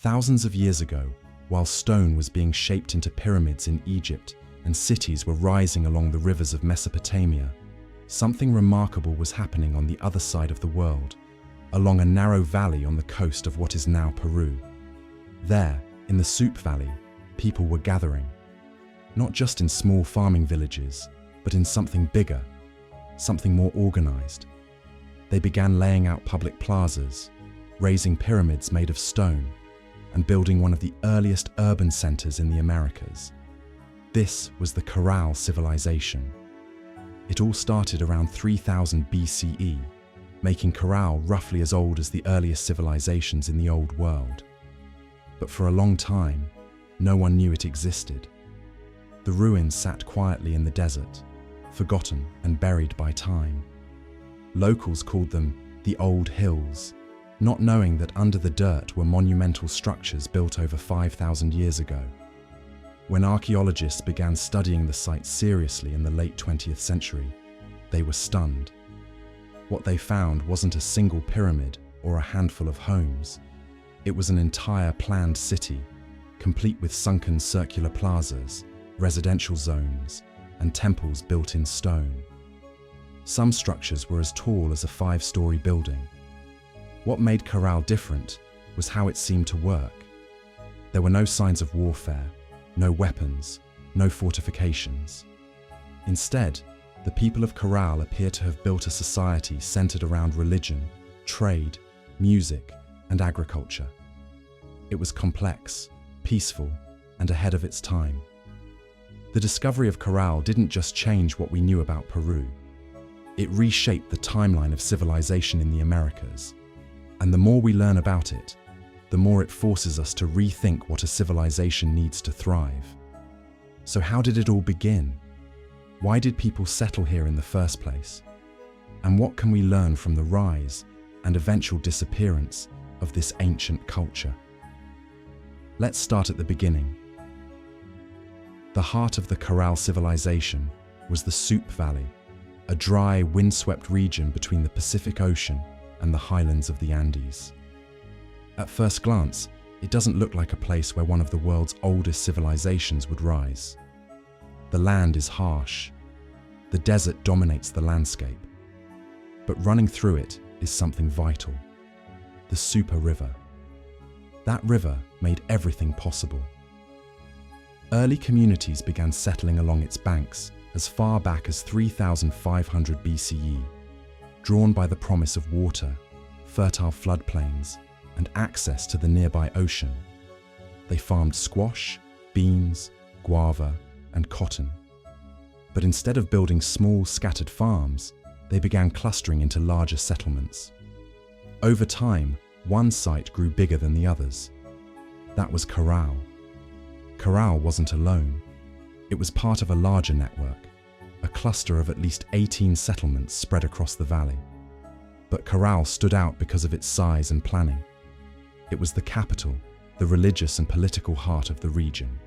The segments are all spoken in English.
Thousands of years ago, while stone was being shaped into pyramids in Egypt and cities were rising along the rivers of Mesopotamia, something remarkable was happening on the other side of the world, along a narrow valley on the coast of what is now Peru. There, in the Supe Valley, people were gathering, not just in small farming villages, but in something bigger, something more organized. They began laying out public plazas, raising pyramids made of stone, and building one of the earliest urban centers in the Americas. This was the Caral Civilization. It all started around 3000 BCE, making Caral roughly as old as the earliest civilizations in the Old World. But for a long time, no one knew it existed. The ruins sat quietly in the desert, forgotten and buried by time. Locals called them the Old Hills, not knowing that under the dirt were monumental structures built over 5,000 years ago. When archaeologists began studying the site seriously in the late 20th century, they were stunned. What they found wasn't a single pyramid or a handful of homes. It was an entire planned city, complete with sunken circular plazas, residential zones, and temples built in stone. Some structures were as tall as a 5-story building. What made Caral different was how it seemed to work. There were no signs of warfare, no weapons, no fortifications. Instead, the people of Caral appear to have built a society centered around religion, trade, music, and agriculture. It was complex, peaceful, and ahead of its time. The discovery of Caral didn't just change what we knew about Peru. It reshaped the timeline of civilization in the Americas. And the more we learn about it, the more it forces us to rethink what a civilization needs to thrive. So how did it all begin? Why did people settle here in the first place? And what can we learn from the rise and eventual disappearance of this ancient culture? Let's start at the beginning. The heart of the Caral civilization was the Supe Valley, a dry, windswept region between the Pacific Ocean and the highlands of the Andes. At first glance, it doesn't look like a place where one of the world's oldest civilizations would rise. The land is harsh. The desert dominates the landscape. But running through it is something vital: the Supe River. That river made everything possible. Early communities began settling along its banks as far back as 3500 BCE, drawn by the promise of water, fertile floodplains, and access to the nearby ocean. They farmed squash, beans, guava, and cotton. But instead of building small, scattered farms, they began clustering into larger settlements. Over time, one site grew bigger than the others. That was Caral. Caral wasn't alone. It was part of a larger network, a cluster of at least 18 settlements spread across the valley. But Caral stood out because of its size and planning. It was the capital, the religious and political heart of the region.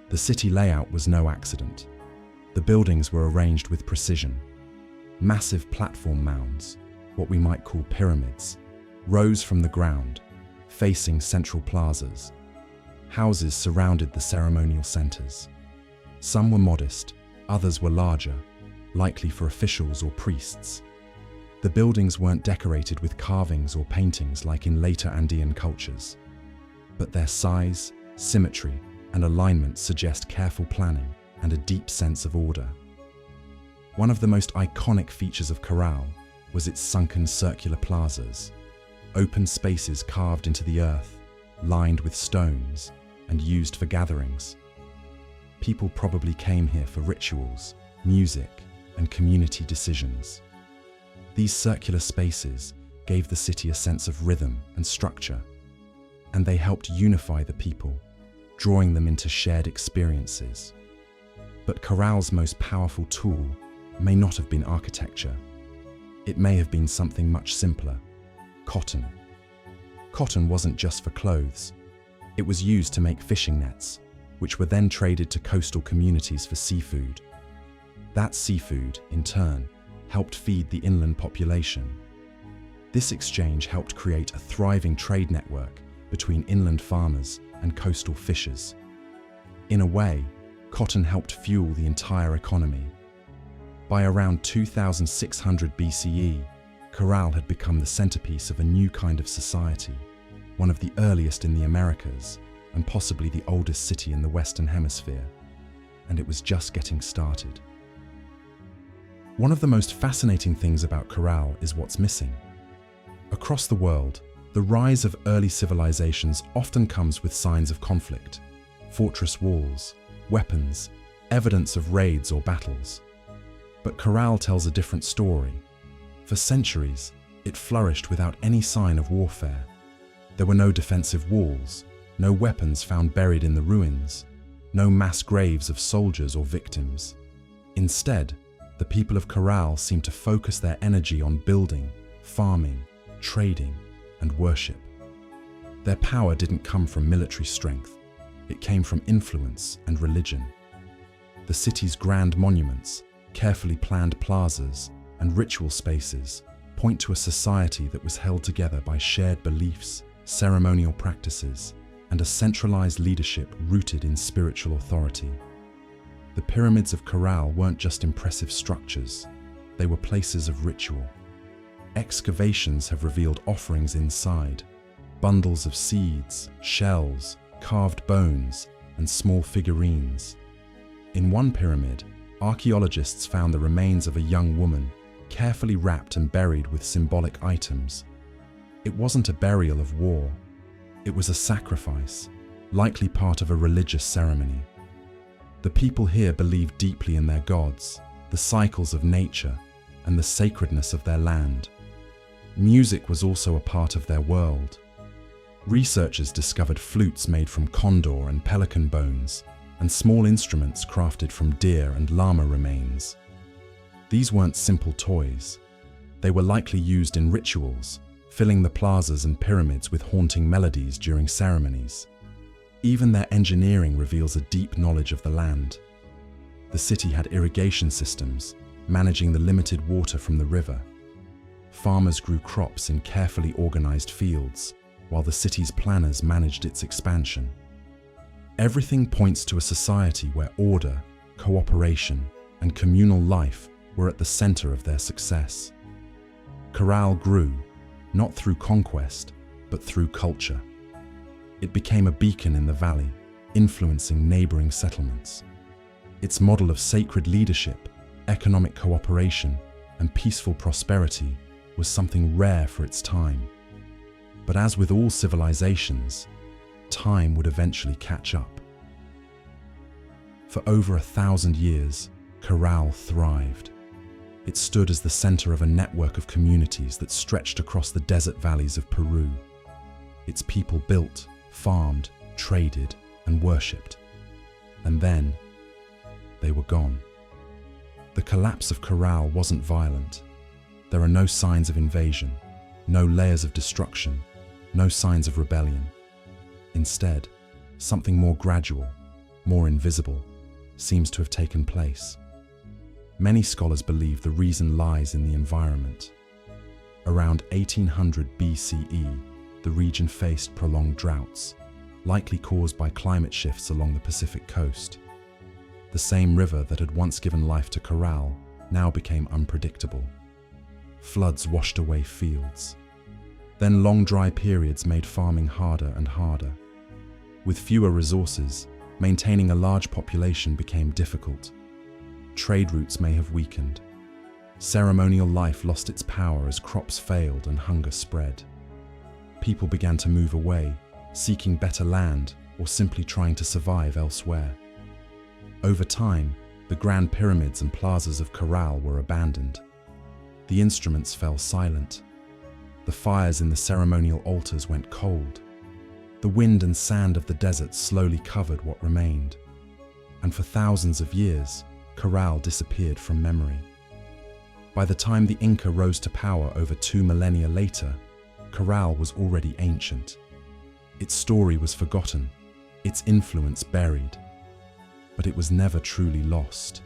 The city layout was no accident. The buildings were arranged with precision. Massive platform mounds, what we might call pyramids, rose from the ground, facing central plazas. Houses surrounded the ceremonial centers. Some were modest, others were larger, likely for officials or priests. The buildings weren't decorated with carvings or paintings like in later Andean cultures, but their size, symmetry, and alignment suggest careful planning and a deep sense of order. One of the most iconic features of Caral was its sunken circular plazas, open spaces carved into the earth, lined with stones, and used for gatherings. People probably came here for rituals, music, and community decisions. These circular spaces gave the city a sense of rhythm and structure, and they helped unify the people, drawing them into shared experiences. But Caral's most powerful tool may not have been architecture. It may have been something much simpler: cotton. Cotton wasn't just for clothes. It was used to make fishing nets, which were then traded to coastal communities for seafood. That seafood, in turn, helped feed the inland population. This exchange helped create a thriving trade network between inland farmers and coastal fishers. In a way, cotton helped fuel the entire economy. By around 2600 BCE, Caral had become the centerpiece of a new kind of society, one of the earliest in the Americas, and possibly the oldest city in the Western Hemisphere. And it was just getting started. One of the most fascinating things about Caral is what's missing. Across the world, the rise of early civilizations often comes with signs of conflict: fortress walls, weapons, evidence of raids or battles. But Caral tells a different story. For centuries, it flourished without any sign of warfare. There were no defensive walls, no weapons found buried in the ruins, no mass graves of soldiers or victims. Instead, the people of Caral seemed to focus their energy on building, farming, trading, and worship. Their power didn't come from military strength, it came from influence and religion. The city's grand monuments, carefully planned plazas, and ritual spaces point to a society that was held together by shared beliefs, ceremonial practices, and a centralized leadership rooted in spiritual authority. The pyramids of Caral weren't just impressive structures, they were places of ritual. Excavations have revealed offerings inside, bundles of seeds, shells, carved bones, and small figurines. In one pyramid, archaeologists found the remains of a young woman, carefully wrapped and buried with symbolic items. It wasn't a burial of war, it was a sacrifice, likely part of a religious ceremony. The people here believed deeply in their gods, the cycles of nature, and the sacredness of their land. Music was also a part of their world. Researchers discovered flutes made from condor and pelican bones, and small instruments crafted from deer and llama remains. These weren't simple toys. They were likely used in rituals, filling the plazas and pyramids with haunting melodies during ceremonies. Even their engineering reveals a deep knowledge of the land. The city had irrigation systems, managing the limited water from the river. Farmers grew crops in carefully organized fields, while the city's planners managed its expansion. Everything points to a society where order, cooperation, and communal life were at the center of their success. Caral grew, not through conquest, but through culture. It became a beacon in the valley, influencing neighboring settlements. Its model of sacred leadership, economic cooperation, and peaceful prosperity was something rare for its time. But as with all civilizations, time would eventually catch up. For over 1,000 years, Caral thrived. It stood as the center of a network of communities that stretched across the desert valleys of Peru. Its people built, farmed, traded, and worshipped. And then, they were gone. The collapse of Caral wasn't violent. There are no signs of invasion, no layers of destruction, no signs of rebellion. Instead, something more gradual, more invisible, seems to have taken place. Many scholars believe the reason lies in the environment. Around 1800 BCE, the region faced prolonged droughts, likely caused by climate shifts along the Pacific coast. The same river that had once given life to Caral now became unpredictable. Floods washed away fields. Then long dry periods made farming harder and harder. With fewer resources, maintaining a large population became difficult. Trade routes may have weakened. Ceremonial life lost its power as crops failed and hunger spread. People began to move away, seeking better land or simply trying to survive elsewhere. Over time, the grand pyramids and plazas of Caral were abandoned. The instruments fell silent. The fires in the ceremonial altars went cold. The wind and sand of the desert slowly covered what remained. And for thousands of years, Caral disappeared from memory. By the time the Inca rose to power over 2 millennia later, Caral was already ancient. Its story was forgotten, its influence buried. But it was never truly lost.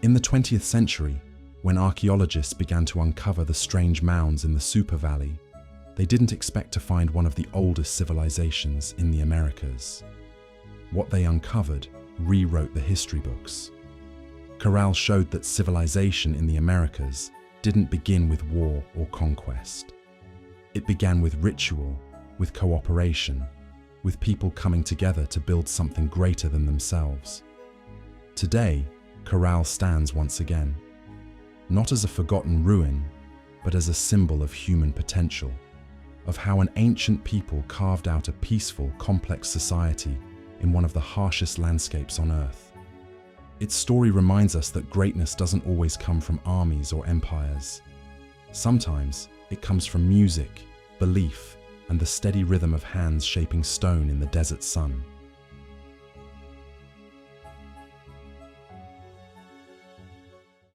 In the 20th century, when archaeologists began to uncover the strange mounds in the Supe Valley, They didn't expect to find one of the oldest civilizations in the Americas. What they uncovered rewrote the history books. Caral showed that civilization in the Americas didn't begin with war or conquest. It began with ritual, with cooperation, with people coming together to build something greater than themselves. Today, Caral stands once again, not as a forgotten ruin, but as a symbol of human potential, of how an ancient people carved out a peaceful, complex society in one of the harshest landscapes on Earth. Its story reminds us that greatness doesn't always come from armies or empires. Sometimes it comes from music, belief, and the steady rhythm of hands shaping stone in the desert sun.